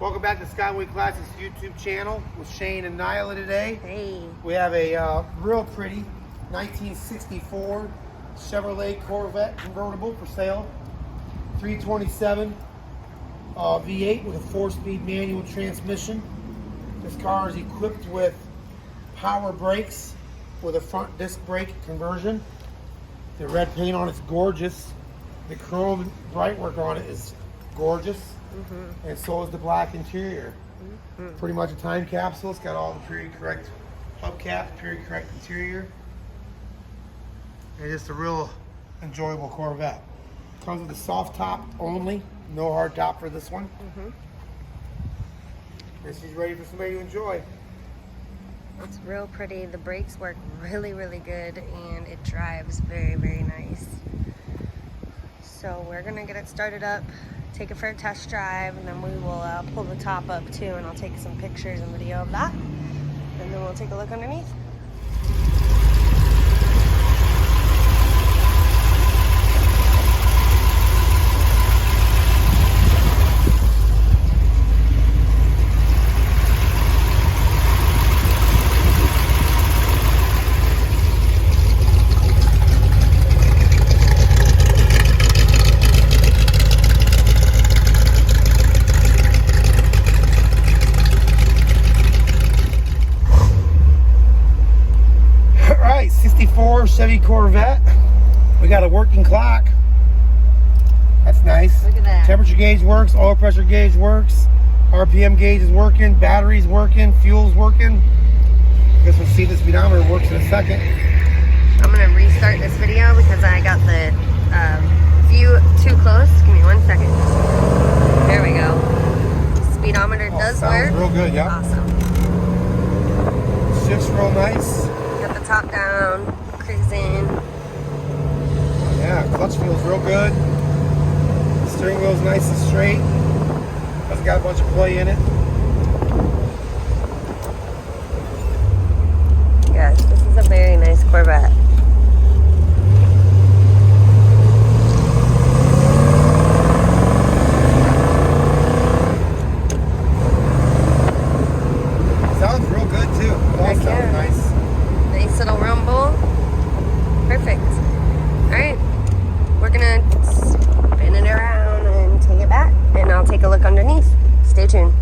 Welcome back to Skyway Classics YouTube channel with Shane and Nyla today. Hey. We have a real pretty 1964 Chevrolet Corvette convertible for sale. 327 V8 with a 4-speed manual transmission. This car is equipped with power brakes with a front disc brake conversion. The red paint on it's gorgeous. The chrome brightwork on it is gorgeous. And so is the black interior. Pretty much a time capsule. It's got all the period correct hubcaps, period correct interior. And just a real enjoyable Corvette. Comes with a soft top only, no hard top for this one. And she's ready for somebody to enjoy. It's real pretty. The brakes work really, really good, and it drives very, very nice. So we're gonna get it started up, take it for a test drive, and then we will pull the top up too, and I'll take some pictures and video of that, and then we'll take a look underneath. Chevy Corvette. We got a working clock. That's nice. Look at that. Temperature gauge works, oil pressure gauge works, RPM gauge is working, battery's working, fuel's working. I guess we'll see the speedometer works in a second. I'm gonna restart this video because I got the view too close. Give me 1 second. There we go. Speedometer does work. Real good, yeah. Awesome. Shifts real nice. Got the top down. Cruising. Yeah, clutch feels real good. Steering wheel's nice and straight. It's got a bunch of play in it. Yes, this is a very nice Corvette. Sounds real good too. All sounds nice. Nice little rumble. Perfect. Alright, we're gonna spin it around and take it back, and I'll take a look underneath. Stay tuned.